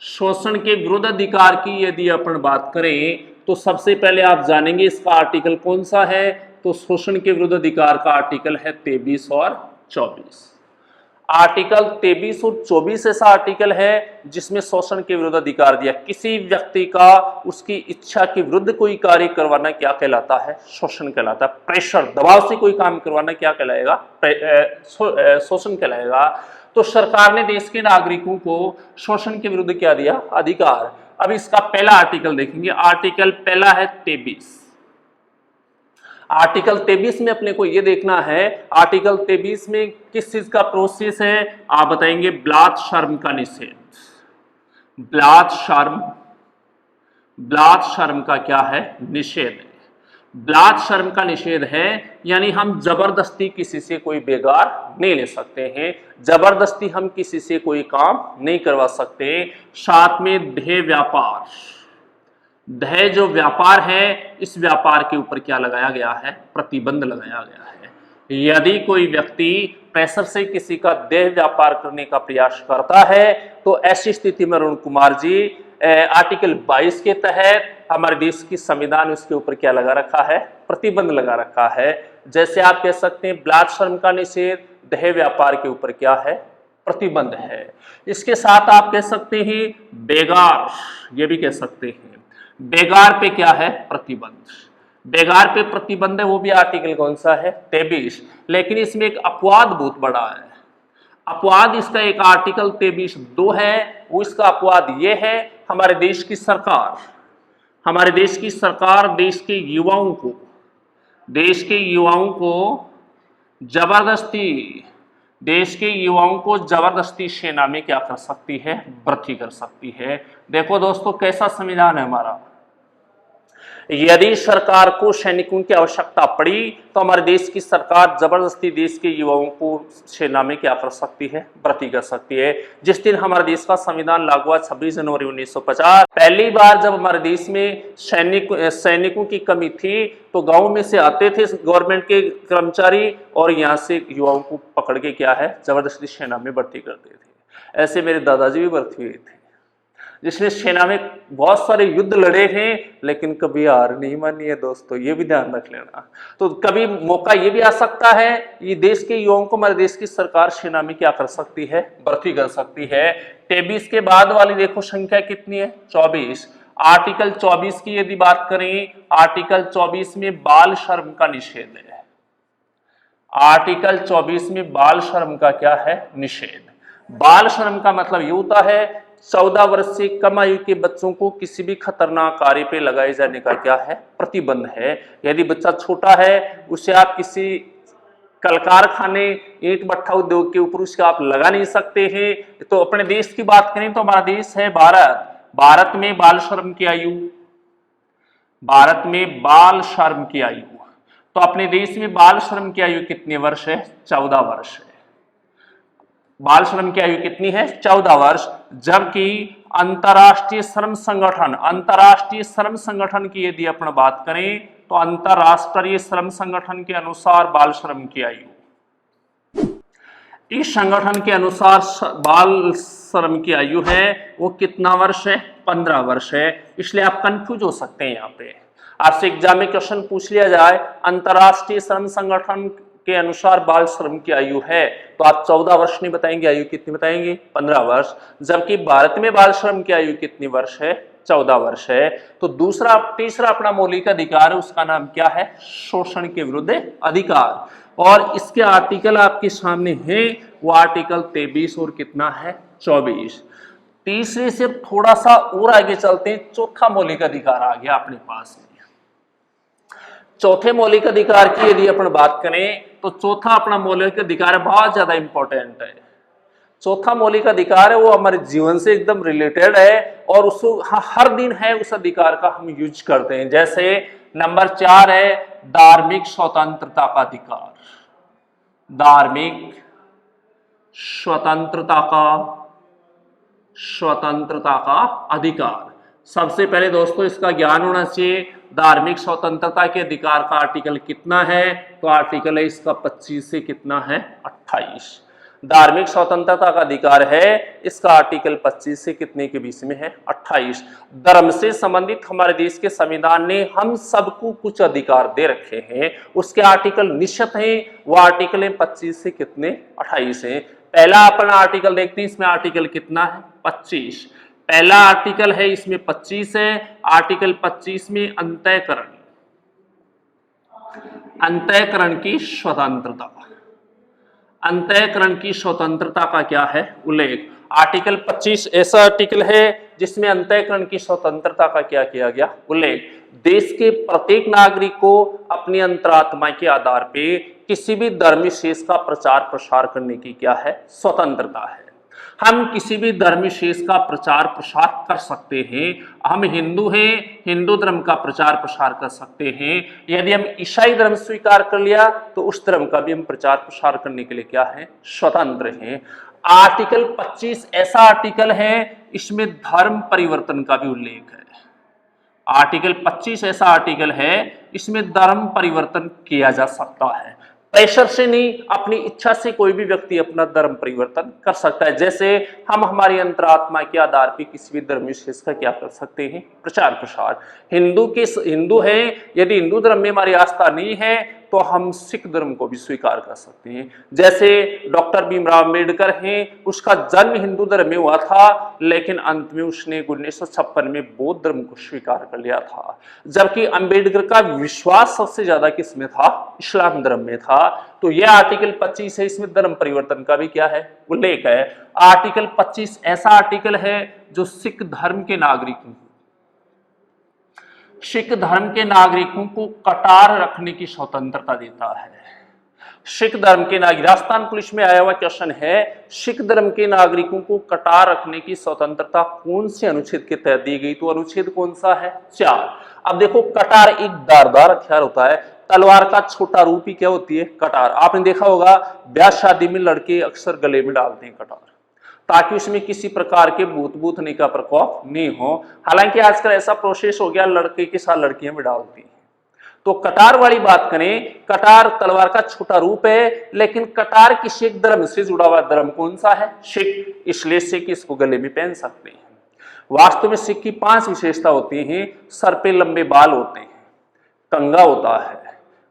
शोषण के विरुद्ध अधिकार की यदि अपन बात करें तो सबसे पहले आप जानेंगे इसका आर्टिकल कौन सा है, तो शोषण के विरुद्ध अधिकार का आर्टिकल है 23 और 24। आर्टिकल 23 और 24 ऐसा आर्टिकल है जिसमें शोषण के विरुद्ध अधिकार दिया। किसी व्यक्ति का उसकी इच्छा के विरुद्ध कोई कार्य करवाना क्या कहलाता है शोषण कहलाता है। प्रेशर दबाव से कोई काम करवाना क्या कहलाएगा शोषण कहलाएगा। तो सरकार ने देश के नागरिकों को शोषण के विरुद्ध क्या दिया अधिकार। अब इसका पहला आर्टिकल देखेंगे, आर्टिकल पहला है 23। आर्टिकल 23 में अपने को यह देखना है आर्टिकल 23 में किस चीज का प्रोसेस है, आप बताएंगे बलात्कार का निषेध। बलात्कार का क्या है निषेध है। बलात्कार का निषेध है यानी हम जबरदस्ती किसी से कोई बेगार नहीं ले सकते हैं, जबरदस्ती हम किसी से कोई काम नहीं करवा सकते। साथ में देह व्यापार, देह जो व्यापार है इस व्यापार के ऊपर क्या लगाया गया है प्रतिबंध लगाया गया है। यदि कोई व्यक्ति प्रेशर से किसी का देह व्यापार करने का प्रयास करता है तो ऐसी स्थिति में अरुण कुमार जी आर्टिकल 22 के तहत हमारे देश की संविधान उसके ऊपर क्या लगा रखा है, प्रतिबंध लगा रखा है। जैसे आप कह सकते हैं बलात्कार श्रम का निषेध, देह व्यापार के ऊपर क्या है, प्रतिबंध है। इसके साथ आप कह सकते हैं बेगार, ये भी कह सकते हैं बेगार पे क्या है, प्रतिबंध। बेगार पे प्रतिबंध है, वो भी आर्टिकल कौन सा है, 23। लेकिन इसमें एक अपवाद बहुत बड़ा है। अपवाद इसका एक आर्टिकल 23(2) है। वो इसका अपवाद ये है, हमारे देश की सरकार देश के युवाओं को जबरदस्ती सेना में क्या कर सकती है, भर्ती कर सकती है। देखो दोस्तों कैसा संविधान है हमारा। यदि सरकार को सैनिकों की आवश्यकता पड़ी तो हमारे देश की सरकार जबरदस्ती देश के युवाओं को सेना में क्या कर सकती है, भर्ती कर सकती है। जिस दिन हमारे देश का संविधान लागू हुआ 26 जनवरी 1950, पहली बार जब हमारे देश में सैनिकों की कमी थी तो गांव में से आते थे गवर्नमेंट के कर्मचारी और यहाँ से युवाओं को पकड़ के क्या है, जबरदस्ती सेना में भर्ती करते थे। ऐसे मेरे दादाजी भी भर्ती हुए थे, जिसने सेना में बहुत सारे युद्ध लड़े हैं लेकिन कभी हार नहीं मानी है दोस्तों, ये भी ध्यान रख लेना। तो कभी मौका ये भी आ सकता है, ये देश के युवाओं को हमारे देश की सरकार सेना में क्या कर सकती है, भर्ती कर सकती है। 23 के बाद वाली देखो संख्या कितनी है, 24। आर्टिकल 24 की यदि बात करें, आर्टिकल 24 में बाल श्रम का निषेध है। आर्टिकल 24 में बाल श्रम का क्या है, निषेध। बाल श्रम का मतलब ये होता है 14 वर्ष से कम आयु के बच्चों को किसी भी खतरनाक कार्य पे लगाए जाने का क्या है, प्रतिबंध है। यदि बच्चा छोटा है उसे आप किसी कल कारखाने, ईंट भट्ठा उद्योग के ऊपर उसके आप लगा नहीं सकते हैं। तो अपने देश की बात करें तो हमारा देश है भारत में बाल श्रम की आयु, तो अपने देश में बाल श्रम की आयु कितने वर्ष है, 14 वर्ष है। बाल श्रम की आयु कितनी है, 14 वर्ष। जबकि अंतर्राष्ट्रीय श्रम संगठन की यदि अपन बात करें तो अंतर्राष्ट्रीय श्रम संगठन के अनुसार बाल श्रम की आयु, इस संगठन के अनुसार बाल श्रम की आयु है वो कितना वर्ष है, 15 वर्ष है। इसलिए आप कंफ्यूज हो सकते हैं। यहाँ पे आपसे एग्जाम में क्वेश्चन पूछ लिया जाए अंतर्राष्ट्रीय श्रम संगठन के अनुसार बाल श्रम की आयु है तो आप 14 वर्ष नहीं बताएंगे, आयु कितनी बताएंगे, 15 वर्ष। जबकि भारत में बाल श्रम की आयु कितनी वर्ष है, 14 वर्ष है। तो तीसरा अपना मौलिक अधिकार है, उसका नाम क्या है, शोषण के विरुद्ध अधिकार। और इसके आर्टिकल आपके सामने है, वो आर्टिकल 23 और कितना है, 24। तीसरे से थोड़ा सा और आगे चलते हैं, चौथा मौलिक अधिकार आ गया अपने पास में। चौथे मौलिक अधिकार की यदि अपन बात करें तो चौथा अपना मौलिक अधिकार बहुत ज्यादा इंपॉर्टेंट है। चौथा मौलिक अधिकार है वो हमारे जीवन से एकदम रिलेटेड है और उसको हर दिन है उस अधिकार का हम यूज करते हैं। जैसे नंबर 4 है धार्मिक स्वतंत्रता का अधिकार। धार्मिक स्वतंत्रता का अधिकार। सबसे पहले दोस्तों इसका ज्ञान होना चाहिए। धार्मिक स्वतंत्रता के अधिकार का आर्टिकल कितना है, तो आर्टिकल है इसका 25 से कितना है, 28। धार्मिक स्वतंत्रता का अधिकार है इसका आर्टिकल 25 से कितने के बीच में है, 28। धर्म से संबंधित हमारे देश के संविधान ने हम सबको कुछ अधिकार दे रखे हैं, उसके आर्टिकल निश्चित हैं। वो आर्टिकल है 25 से कितने, 28 है। पहला अपन आर्टिकल देखते हैं, इसमें आर्टिकल कितना है, 25। पहला आर्टिकल है इसमें 25 है। आर्टिकल 25 में अंतःकरण की स्वतंत्रता का क्या है, उल्लेख। आर्टिकल 25 ऐसा आर्टिकल है जिसमें अंतःकरण की स्वतंत्रता का क्या किया गया, उल्लेख। देश के प्रत्येक नागरिक को अपनी अंतरात्मा के आधार पे किसी भी धर्म विशेष का प्रचार प्रसार करने की क्या है, स्वतंत्रता है। हम किसी भी धर्म विशेष का प्रचार प्रसार कर सकते हैं। हम हिंदू हैं, हिंदू धर्म का प्रचार प्रसार कर सकते हैं। यदि हम ईसाई धर्म स्वीकार कर लिया तो उस धर्म का भी हम प्रचार प्रसार करने के लिए क्या है, स्वतंत्र हैं। आर्टिकल 25 ऐसा आर्टिकल है इसमें धर्म परिवर्तन का भी उल्लेख है। आर्टिकल 25 ऐसा आर्टिकल है इसमें धर्म परिवर्तन किया जा सकता है। प्रेशर से नहीं, अपनी इच्छा से कोई भी व्यक्ति अपना धर्म परिवर्तन कर सकता है। जैसे हम हमारी अंतरात्मा के आधार पर किसी भी धर्म विशेष का क्या कर सकते हैं, प्रचार प्रसार। हिंदू हैं, यदि हिंदू धर्म में हमारी आस्था नहीं है तो हम सिख धर्म को भी स्वीकार कर सकते हैं। जैसे डॉक्टर भीमराव अम्बेडकर हैं, उसका जन्म हिंदू धर्म में हुआ था, लेकिन अंत में उसने 1956 में बौद्ध धर्म को स्वीकार कर लिया था। जबकि अम्बेडकर का विश्वास सबसे ज्यादा किसमें था, इस्लाम धर्म में था। तो यह आर्टिकल 25 है, इसमें धर्म परिवर्तन का भी क्या है, उल्लेख है। आर्टिकल 25 ऐसा आर्टिकल है जो सिख धर्म के नागरिकों को कटार रखने की स्वतंत्रता देता है। सिख धर्म के नागरिक, राजस्थान पुलिस में आया हुआ क्वेश्चन है, सिख धर्म के नागरिकों को कटार रखने की स्वतंत्रता कौन से अनुच्छेद के तहत दी गई? तो अनुच्छेद कौन सा है, 4। अब देखो, कटार एक धारदार हथियार होता है, तलवार का छोटा रूप ही क्या होती है, कटार। आपने देखा होगा ब्याह शादी में लड़के अक्सर गले में डालते हैं कटार, ताकि उसमें किसी प्रकार के भूतने का प्रकोप नहीं हो। हालांकि आजकल ऐसा प्रोसेस हो गया, लड़के के साथ लड़कियां भी डालती हैं। तो कटार वाली बात करें, कटार तलवार का छोटा रूप है, लेकिन कटार किसी एक धर्म से जुड़ा हुआ धर्म कौन सा है, सिख, इसलिए सिख इसको गले में पहन सकते हैं। वास्तव में सिख की 5 विशेषता होती हैं। सर पे लंबे बाल होते हैं, कंगा होता है,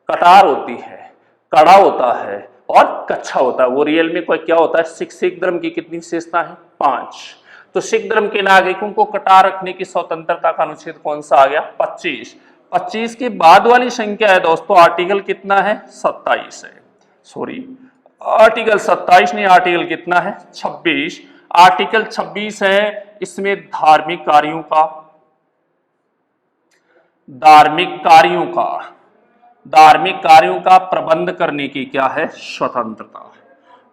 कटार होती है, कड़ा होता है और कच्छा होता है। वो रियल में कोई क्या होता है, सिख धर्म की कितनी विशेषता है, 5। तो सिख धर्म के नागरिकों को कटार रखने की स्वतंत्रता का अनुच्छेद कौन सा आ गया, 25। 25 के बाद वाली संख्या है दोस्तों, आर्टिकल कितना है, 27 है। सॉरी, आर्टिकल 27 नहीं, आर्टिकल कितना है, 26। आर्टिकल 26 है, इसमें धार्मिक कार्यों का प्रबंध करने की क्या है, स्वतंत्रता।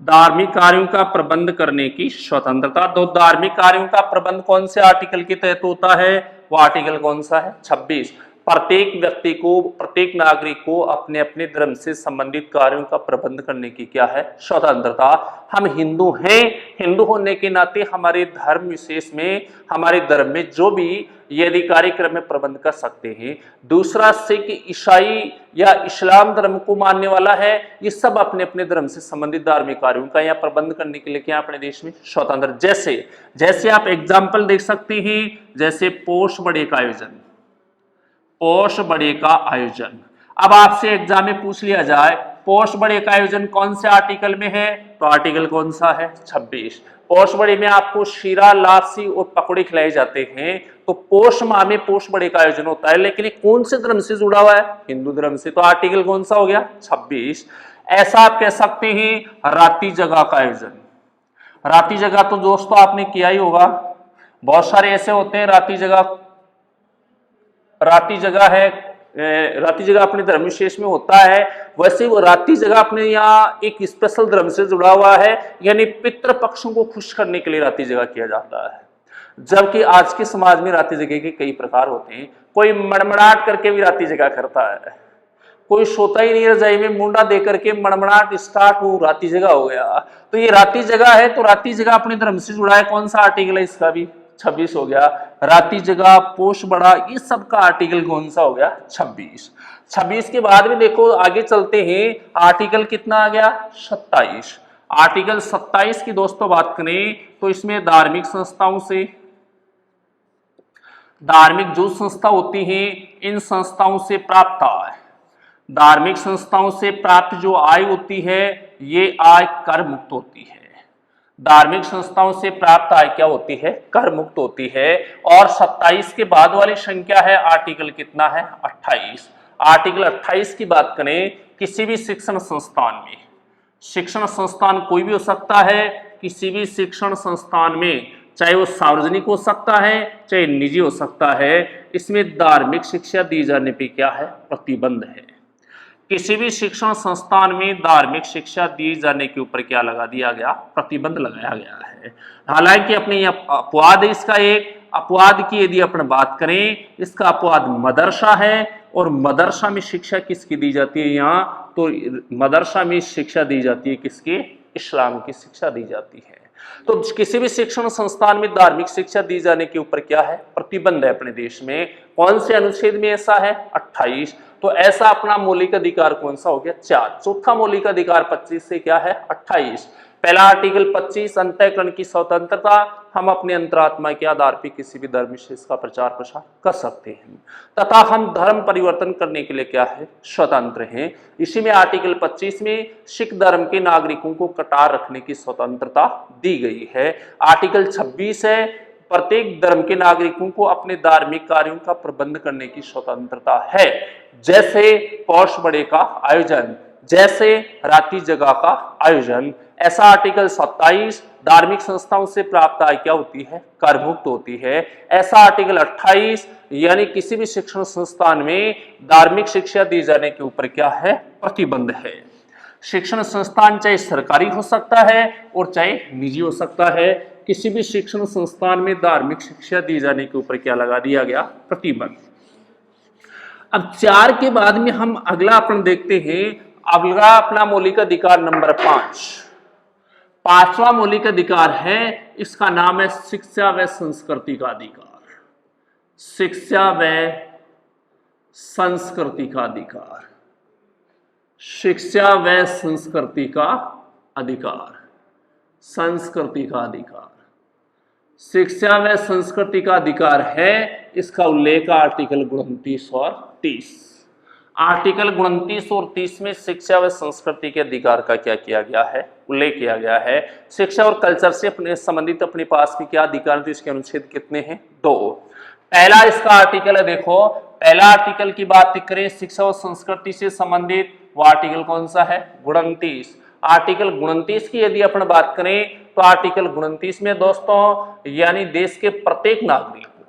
धार्मिक कार्यों का प्रबंध करने की स्वतंत्रता। तो धार्मिक कार्यों का प्रबंध कौन से आर्टिकल के तहत होता है, वो आर्टिकल कौन सा है, 26। प्रत्येक व्यक्ति को, प्रत्येक नागरिक को अपने अपने धर्म से संबंधित कार्यों का प्रबंध करने की क्या है, स्वतंत्रता। हम हिंदू हैं, हिंदू होने के नाते हमारे धर्म विशेष में, हमारे धर्म में जो भी यदि कार्यक्रम में प्रबंध कर सकते हैं। दूसरा, सिख, ईसाई या इस्लाम धर्म को मानने वाला है, ये सब अपने अपने धर्म से संबंधित धार्मिक कार्यों का या प्रबंध करने के लिए क्या अपने देश में स्वतंत्र। जैसे आप एग्जाम्पल देख सकते हैं, जैसे पोष बड़े का आयोजन। अब आपसे एग्जाम में पूछ लिया जाए, पोष बड़े का आयोजन कौन से आर्टिकल में है, तो आर्टिकल कौन सा है, 26। पोष बड़े में आपको शीरा, लापसी और पकौड़े खिलाए जाते हैं। तो पोष माह में पोष बड़े का आयोजन होता है, लेकिन ये कौन से धर्म से जुड़ा हुआ है, हिंदू धर्म से। तो आर्टिकल कौन सा हो गया, 26। ऐसा आप कह सकते हैं रात्रि जगह का आयोजन। रात्रि जगह तो दोस्तों आपने किया ही होगा, बहुत सारे ऐसे होते हैं रात्रि जगह अपने धर्म विशेष में होता है। वैसे वो रात्रि जगह अपने यहाँ एक स्पेशल धर्म से जुड़ा हुआ है, यानी पितृ पक्षों को खुश करने के लिए रात्रि जगह किया जाता है। जबकि आज के समाज में रात्रि जगह के कई प्रकार होते हैं। कोई मड़मड़ाहट करके भी रात्रि जगह करता है, कोई सोता ही नहीं रजाई में मुंडा दे करके मड़मड़ाहट स्टार्ट हो, रात्रि जगह हो गया। तो ये रात्रि जगह है, तो रात्रि जगह अपने धर्म से जुड़ा है। कौन सा आर्टिकल है इसका भी, 26 हो गया। रात्रि जगह, पोष बड़ा, ये सब का आर्टिकल कौन सा हो गया, 26। 26 के बाद में देखो आगे चलते हैं, आर्टिकल कितना आ गया, 27। आर्टिकल 27 की दोस्तों बात करें तो इसमें धार्मिक जो संस्था होती हैं, इन संस्थाओं से प्राप्त आय, धार्मिक संस्थाओं से प्राप्त जो आय होती है, ये आय कर मुक्त होती है। धार्मिक संस्थाओं से प्राप्त आय क्या होती है, कर मुक्त होती है। और 27 के बाद वाली संख्या है, आर्टिकल कितना है, 28। आर्टिकल 28 की बात करें, किसी भी शिक्षण संस्थान में, शिक्षण संस्थान कोई भी हो सकता है, किसी भी शिक्षण संस्थान में, चाहे वो सार्वजनिक हो सकता है चाहे निजी हो सकता है, इसमें धार्मिक शिक्षा दी जाने पे क्या है, प्रतिबंध है। किसी भी शिक्षण संस्थान में धार्मिक शिक्षा दी जाने के ऊपर क्या लगा दिया गया, प्रतिबंध लगाया गया है। हालांकि अपने यहाँ अपवाद है, इसका एक अपवाद की यदि अपन बात करें, इसका अपवाद मदरसा है। और मदरसा में शिक्षा किसकी दी जाती है यहाँ, तो मदरसा में शिक्षा दी जाती है किसकी, इस्लाम की शिक्षा दी जाती है। तो किसी भी शिक्षण संस्थान में धार्मिक शिक्षा दी जाने के ऊपर क्या है, प्रतिबंध है अपने देश में। कौन से अनुच्छेद में ऐसा है, 28। तो ऐसा अपना मौलिक अधिकार कौन सा हो गया? 4। चौथा मौलिक अधिकार 25 से क्या है? 28। पहला आर्टिकल 25 अंतःकरण की स्वतंत्रता, हम अपने अंतरात्मा के आधार पर किसी भी धर्म विशेष का प्रचार प्रसार कर सकते हैं तथा हम धर्म परिवर्तन करने के लिए क्या है? स्वतंत्र हैं। इसी में आर्टिकल 25 में सिख धर्म के नागरिकों को कटार रखने की स्वतंत्रता दी गई है। आर्टिकल 26 है, प्रत्येक धर्म के नागरिकों को अपने धार्मिक कार्यों का प्रबंध करने की स्वतंत्रता है, जैसे पौष बड़े का आयोजन, जैसे रात्रि जगह का आयोजन। ऐसा आर्टिकल 27 धार्मिक संस्थाओं से प्राप्त आय क्या होती है? कर मुक्त होती है। ऐसा आर्टिकल 28 यानी किसी भी शिक्षण संस्थान में धार्मिक शिक्षा दी जाने के ऊपर क्या है? प्रतिबंध है। शिक्षण संस्थान चाहे सरकारी हो सकता है और चाहे निजी हो सकता है, किसी भी शिक्षण संस्थान में धार्मिक शिक्षा दी जाने के ऊपर क्या लगा दिया गया? प्रतिबंध। अब 4 के बाद में हम अगला अपन देखते हैं, अगला अपना मौलिक अधिकार नंबर 5। 5वां मौलिक अधिकार है, इसका नाम है शिक्षा व संस्कृति का अधिकार। शिक्षा व संस्कृति का अधिकार। शिक्षा व संस्कृति का अधिकार। संस्कृति का अधिकार। शिक्षा व संस्कृति का अधिकार है, इसका उल्लेख आर्टिकल 29 और 30। आर्टिकल 29 और 30 में शिक्षा व संस्कृति के अधिकार का क्या किया गया है? उल्लेख किया गया है। शिक्षा और कल्चर से अपने संबंधित अपने पास में क्या अधिकार थे? इसके अनुच्छेद कितने हैं? 2। पहला इसका आर्टिकल है, देखो पहला आर्टिकल की बात करें शिक्षा और संस्कृति से संबंधित, वो आर्टिकल कौन सा है? 29। आर्टिकल 29 की यदि अपन बात करें तो आर्टिकल 29 में दोस्तों यानी देश के प्रत्येक नागरिक को,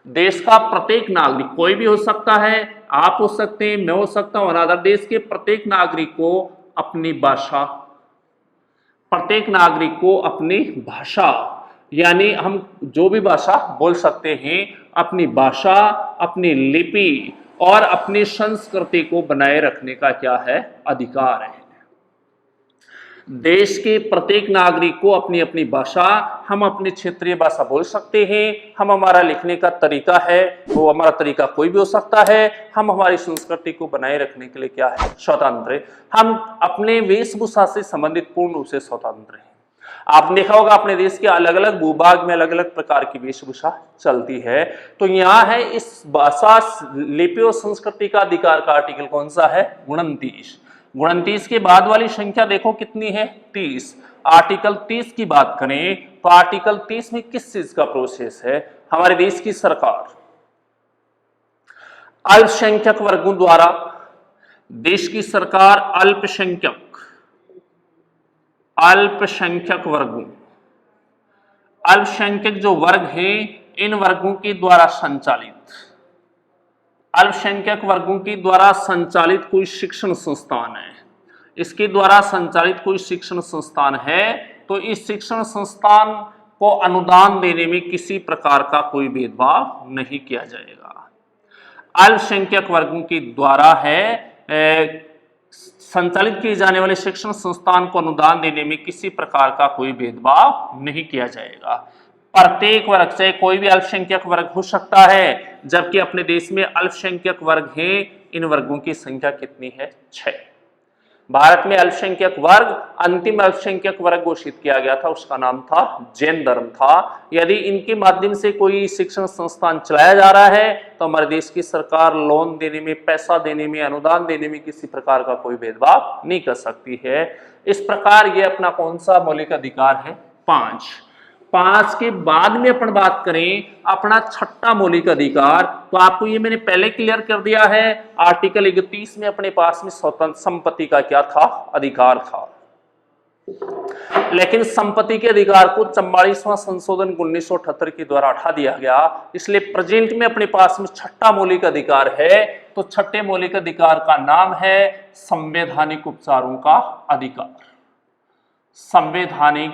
देश का प्रत्येक नागरिक कोई भी हो सकता है, आप हो सकते हैं, मैं हो सकता हूं, अनादर देश के प्रत्येक नागरिक को अपनी भाषा, प्रत्येक नागरिक को अपनी भाषा यानी हम जो भी भाषा बोल सकते हैं, अपनी भाषा, अपनी लिपि और अपनी संस्कृति को बनाए रखने का क्या है? अधिकार है। देश के प्रत्येक नागरिक को अपनी अपनी भाषा, हम अपनी क्षेत्रीय भाषा बोल सकते हैं, हम हमारा लिखने का तरीका है वो हमारा तरीका कोई भी हो सकता है, हम हमारी संस्कृति को बनाए रखने के लिए क्या है? स्वतंत्र। हम अपने वेशभूषा से संबंधित पूर्ण रूप से स्वतंत्र हैं। आपने देखा होगा अपने देश के अलग अलग भूभाग में अलग अलग प्रकार की वेशभूषा चलती है, तो यहाँ है इस भाषा, लिपि और संस्कृति का अधिकार का आर्टिकल कौन सा है? 29। 29 के बाद वाली संख्या देखो कितनी है? 30। आर्टिकल 30 की बात करें तो आर्टिकल 30 में किस चीज का प्रोसेस है? हमारे देश की सरकार अल्पसंख्यक वर्गों द्वारा, देश की सरकार अल्पसंख्यक वर्गों, अल्पसंख्यक जो वर्ग हैं इन वर्गों के द्वारा संचालित, अल्पसंख्यक वर्गों के द्वारा संचालित कोई शिक्षण संस्थान है, इसके द्वारा संचालित कोई शिक्षण संस्थान है तो इस शिक्षण संस्थान को अनुदान देने में किसी प्रकार का कोई भेदभाव नहीं किया जाएगा। अल्पसंख्यक वर्गों के द्वारा संचालित किए जाने वाले शिक्षण संस्थान को अनुदान देने में किसी प्रकार का कोई भेदभाव नहीं किया जाएगा। प्रत्येक वर्ग से कोई भी अल्पसंख्यक वर्ग हो सकता है, जबकि अपने देश में अल्पसंख्यक वर्ग हैं, इन वर्गों की संख्या कितनी है? 6। भारत में अल्पसंख्यक वर्ग, अंतिम अल्पसंख्यक वर्ग घोषित किया गया था, उसका नाम था जैन धर्म था। यदि इनके माध्यम से कोई शिक्षण संस्थान चलाया जा रहा है तो हमारे देश की सरकार लोन देने में, पैसा देने में, अनुदान देने में किसी प्रकार का कोई भेदभाव नहीं कर सकती है। इस प्रकार ये अपना कौन सा मौलिक अधिकार है? 5। 5 के बाद में अपन बात करें अपना छठा मौलिक अधिकार, तो आपको ये मैंने पहले क्लियर कर दिया है। आर्टिकल 31 में अपने पास में स्वतंत्र संपत्ति का क्या था? अधिकार था। लेकिन संपत्ति के अधिकार को 44वां संशोधन 1978 के द्वारा हटा दिया गया, इसलिए प्रेजेंट में अपने पास में छठा मौलिक अधिकार है। तो छठे मौलिक अधिकार का नाम है संवैधानिक उपचारों का अधिकार। संवैधानिक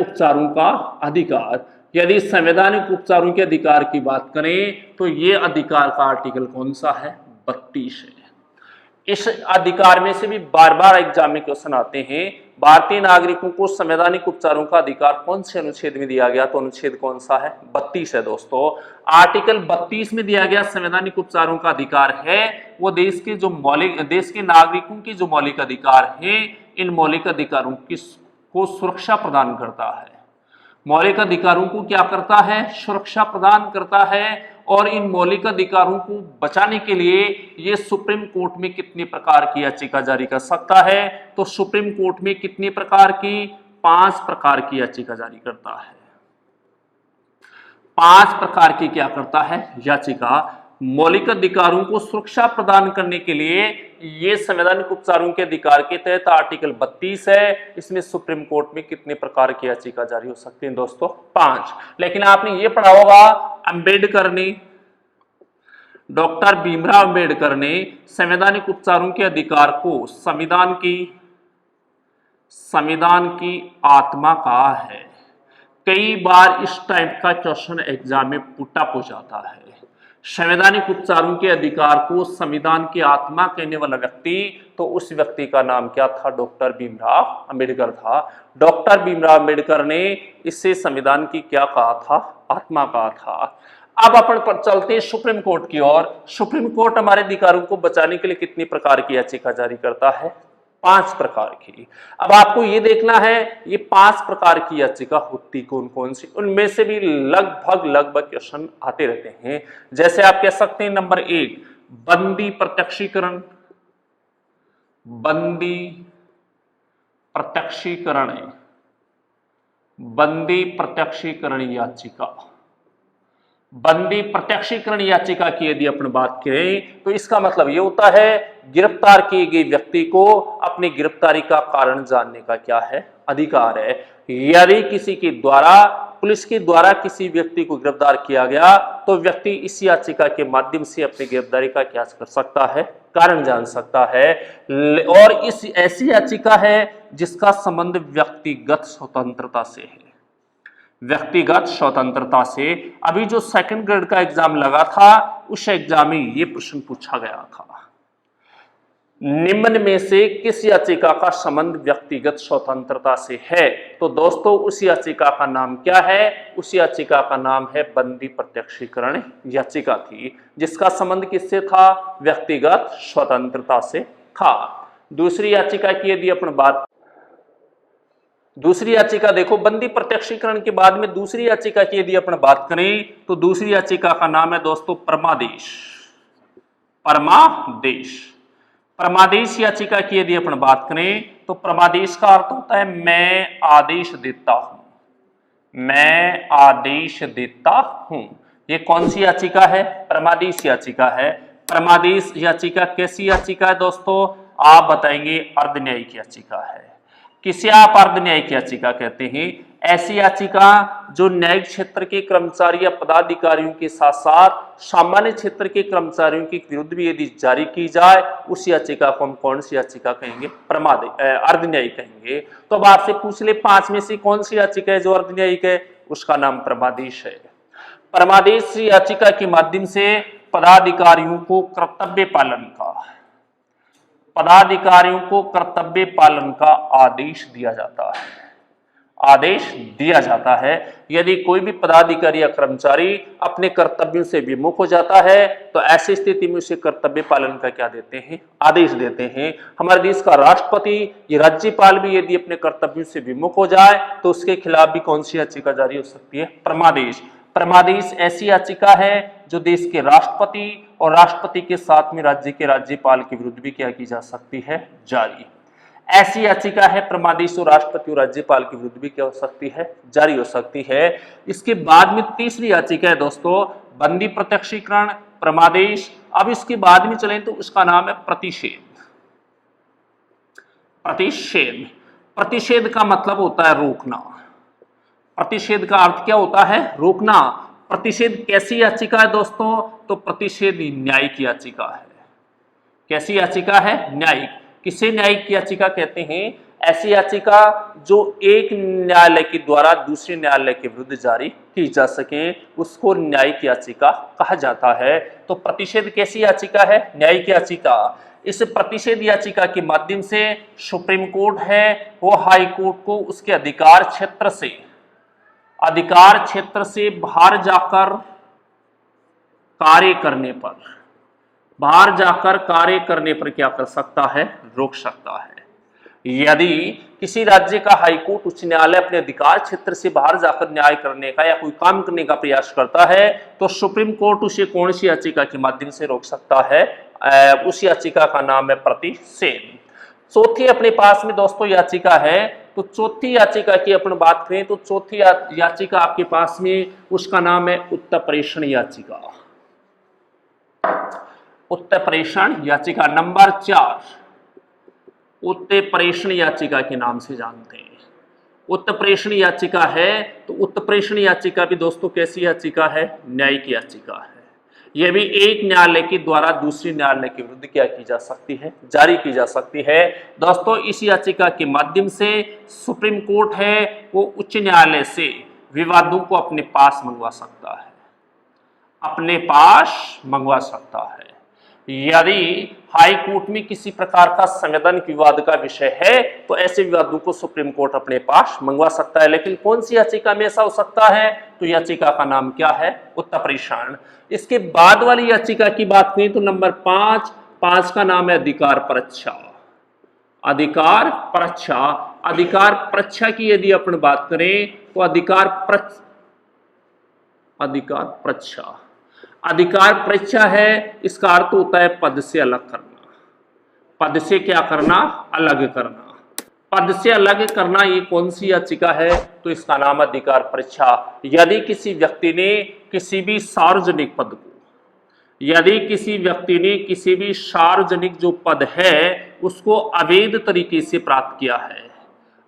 उपचारों का अधिकार। यदि संवैधानिक उपचारों के अधिकार की बात करें तो ये अधिकार का आर्टिकल कौन सा है? 32 है। इस अधिकार में से भी बार बार एग्जाम में क्वेश्चन आते हैं। भारतीय नागरिकों को संवैधानिक उपचारों का अधिकार कौन से अनुच्छेद में दिया गया? तो अनुच्छेद कौन सा है? 32 है दोस्तों। आर्टिकल 32 में दिया गया संवैधानिक उपचारों का अधिकार है वो देश के नागरिकों के जो मौलिक अधिकार है, इन मौलिक अधिकारों को सुरक्षा प्रदान करता है। मौलिक अधिकारों को क्या करता है? सुरक्षा प्रदान करता है। और इन मौलिक अधिकारों को बचाने के लिए ये सुप्रीम कोर्ट में कितने प्रकार की याचिका जारी कर सकता है? तो सुप्रीम कोर्ट में कितने प्रकार की? 5 प्रकार की याचिका जारी करता है। 5 प्रकार की क्या करता है? याचिका। मौलिक अधिकारों को सुरक्षा प्रदान करने के लिए ये संवैधानिक उपचारों के अधिकार के तहत आर्टिकल 32 है। इसमें सुप्रीम कोर्ट में कितने प्रकार की याचिका जारी हो सकती है दोस्तों? 5। लेकिन आपने ये पढ़ा होगा, अंबेडकर ने, डॉक्टर भीमराव अंबेडकर ने संवैधानिक उपचारों के अधिकार को संविधान की आत्मा कहा है। कई बार इस टाइप का क्वेश्चन एग्जाम में पुटअप हो जाता है। संवैधानिक उपचारों के अधिकार को संविधान की आत्मा कहने वाला व्यक्ति, तो उस व्यक्ति का नाम क्या था? डॉक्टर भीमराव अंबेडकर था। डॉक्टर भीमराव अंबेडकर ने इससे संविधान की क्या कहा था? आत्मा कहा था। अब अपन पर चलते हैं सुप्रीम कोर्ट की ओर। सुप्रीम कोर्ट हमारे अधिकारों को बचाने के लिए कितनी प्रकार की याचिका जारी करता है? 5 प्रकार की। अब आपको ये देखना है ये 5 प्रकार की याचिका होती कौन कौन सी। उनमें से भी लगभग क्वेश्चन आते रहते हैं। जैसे आप कह सकते हैं नंबर 1, बंदी प्रत्यक्षीकरण। बंदी प्रत्यक्षीकरण याचिका। बंदी प्रत्यक्षीकरण याचिका की यदि अपन बात करें तो इसका मतलब यह होता है गिरफ्तार किए गए व्यक्ति को अपनी गिरफ्तारी का कारण जानने का क्या है? अधिकार है। यदि किसी के द्वारा, पुलिस के द्वारा किसी व्यक्ति को गिरफ्तार किया गया तो व्यक्ति इस याचिका के माध्यम से अपनी गिरफ्तारी का क्या कर सकता है? कारण जान सकता है। और इस ऐसी याचिका है जिसका संबंध व्यक्तिगत स्वतंत्रता से है। व्यक्तिगत स्वतंत्रता से। अभी जो सेकंड ग्रेड का एग्जाम लगा था उस एग्जाम में ये प्रश्न पूछा गया था, निम्न में से किस याचिका का संबंध व्यक्तिगत स्वतंत्रता से है? तो दोस्तों उस याचिका का नाम क्या है? उस याचिका का नाम है बंदी प्रत्यक्षीकरण याचिका थी, जिसका संबंध किससे था? व्यक्तिगत स्वतंत्रता से था। दूसरी याचिका की यदि अपन बात, दूसरी याचिका देखो, बंदी प्रत्यक्षीकरण के बाद में दूसरी याचिका की यदि अपन बात करें तो दूसरी याचिका का नाम है दोस्तों परमादेश। परमादेश याचिका की यदि अपन बात करें तो परमादेश का अर्थ होता है मैं आदेश देता हूं। मैं आदेश देता हूं। ये कौन सी याचिका है? परमादेश याचिका है। परमादेश याचिका कैसी याचिका है दोस्तों? आप बताएंगे अर्धन्यायिक याचिका है। किसे आप अर्धन्यायिक याचिका कहते हैं? ऐसी याचिका जो न्यायिक क्षेत्र के कर्मचारी या पदाधिकारियों के साथ साथ सामान्य क्षेत्र के कर्मचारियों के विरुद्ध भी यदि जारी की जाए उस याचिका को हम कौन सी याचिका कहेंगे? अर्धन्यायिक कहेंगे। तो अब आपसे पूछ ले 5 में से कौन सी याचिका है जो अर्धन्यायिक है? उसका नाम परमादेश है। परमादेश याचिका के माध्यम से पदाधिकारियों को कर्तव्य पालन का आदेश दिया जाता है। यदि कोई भी पदाधिकारी या कर्मचारी अपने कर्तव्यों से विमुख हो जाता है तो ऐसी स्थिति में उसे कर्तव्य पालन का क्या देते हैं? आदेश देते हैं। हमारे देश का राष्ट्रपति या राज्यपाल भी यदि अपने कर्तव्यों से विमुख हो जाए तो उसके खिलाफ भी कौन सी याचिका जारी हो सकती है? परमादेश। परमादेश ऐसी याचिका है जो देश के राष्ट्रपति और राष्ट्रपति के साथ में राज्य के राज्यपाल के विरुद्ध भी क्या की जा सकती है? जारी। ऐसी याचिका है परमादेश और राष्ट्रपति और राज्यपाल के विरुद्ध भी क्या हो सकती है? जारी हो सकती है। इसके बाद में तीसरी याचिका है दोस्तों बंदी प्रत्यक्षीकरण, परमादेश। अब इसके बाद में चलें तो उसका नाम है प्रतिषेध। प्रतिषेध का मतलब होता है रोकना। प्रतिषेध का अर्थ क्या होता है? रोकना। प्रतिषेध कैसी याचिका है दोस्तों? तो प्रतिषेध न्यायिक याचिका है। कैसी याचिका है? न्यायिक। किसे न्यायिक याचिका कहते हैं? ऐसी याचिका जो एक न्यायालय के द्वारा दूसरे न्यायालय के विरुद्ध जारी की जा सके उसको न्यायिक याचिका कहा जाता है। तो प्रतिषेध कैसी याचिका है? न्यायिक याचिका। इस प्रतिषेध याचिका के माध्यम से सुप्रीम कोर्ट है वो हाई कोर्ट को उसके अधिकार क्षेत्र से बाहर जाकर कार्य करने पर क्या कर सकता है, रोक सकता है। यदि किसी राज्य का हाईकोर्ट उच्च न्यायालय अपने अधिकार क्षेत्र से बाहर जाकर न्याय करने का या कोई काम करने का प्रयास करता है तो सुप्रीम कोर्ट उसे कौन सी याचिका के माध्यम से रोक सकता है, उस याचिका का नाम है प्रतिषेध। चौथी अपने पास में दोस्तों याचिका है, तो चौथी याचिका की अपन बात करें तो चौथी याचिका आपके पास में उसका नाम है उत्तरप्रेषण याचिका। उत्तरप्रेषण याचिका नंबर 4 उत्तरप्रेषण याचिका के नाम से जानते हैं। उत्तरप्रेषण याचिका है तो उत्तरप्रेषण याचिका भी दोस्तों कैसी याचिका है, न्यायिक याचिका है। यह भी एक न्यायालय के द्वारा दूसरे न्यायालय के विरुद्ध क्या की जा सकती है, जारी की जा सकती है। दोस्तों इस याचिका के माध्यम से सुप्रीम कोर्ट है वो उच्च न्यायालय से विवादों को अपने पास मंगवा सकता है। यदि हाई कोर्ट में किसी प्रकार का संवैधानिक विवाद का विषय है तो ऐसे विवादों को सुप्रीम कोर्ट अपने पास मंगवा सकता है। लेकिन कौन सी याचिका में ऐसा हो सकता है, तो याचिका का नाम क्या है, उत्तरप्रेषण। इसके बाद वाली याचिका की बात करें तो नंबर 5 का नाम है अधिकार परीक्षा की यदि अपन बात करें तो अधिकार परीक्षा है, इसका अर्थ होता है पद से अलग करना। पद से क्या करना, अलग करना। पद से अलग करना ये कौन सी याचिका है, तो इसका नाम अधिकार परीक्षा। यदि किसी व्यक्ति ने किसी भी सार्वजनिक पद को, यदि किसी व्यक्ति ने किसी भी सार्वजनिक जो पद है उसको अवैध तरीके से प्राप्त किया है,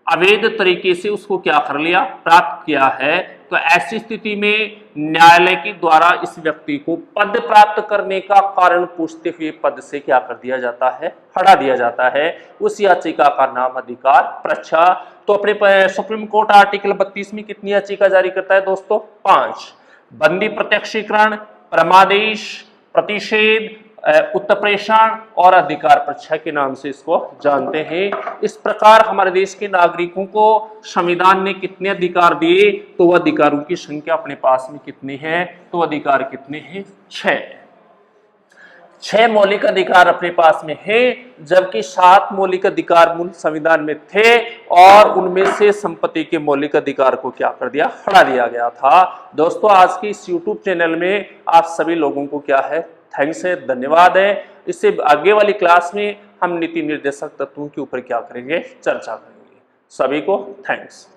अवैध तरीके से उसको क्या कर लिया, प्राप्त किया है, तो ऐसी स्थिति में न्यायालय के द्वारा इस व्यक्ति को पद प्राप्त करने का कारण पूछते हुए पद से क्या कर दिया जाता है, हटा दिया जाता है। उस याचिका का नाम अधिकार परीक्षा। तो अपने सुप्रीम कोर्ट आर्टिकल 32 में कितनी याचिका जारी करता है दोस्तों, 5। बंदी प्रत्यक्षीकरण, परमादेश, प्रतिषेध, उत्तरप्रेषण और अधिकार परीक्षा के नाम से इसको जानते हैं। इस प्रकार हमारे देश के नागरिकों को संविधान ने कितने अधिकार दिए, तो वह अधिकारों की संख्या अपने पास में कितनी है, तो अधिकार कितने हैं, 6 मौलिक अधिकार अपने पास में है, जबकि 7 मौलिक अधिकार मूल संविधान में थे और उनमें से संपत्ति के मौलिक अधिकार को क्या कर दिया, हटा दिया गया था। दोस्तों आज की इस YouTube चैनल में आप सभी लोगों को क्या है, थैंक्स है, धन्यवाद है। इससे आगे वाली क्लास में हम नीति निर्देशक तत्वों के ऊपर क्या करेंगे, चर्चा करेंगे। सभी को थैंक्स।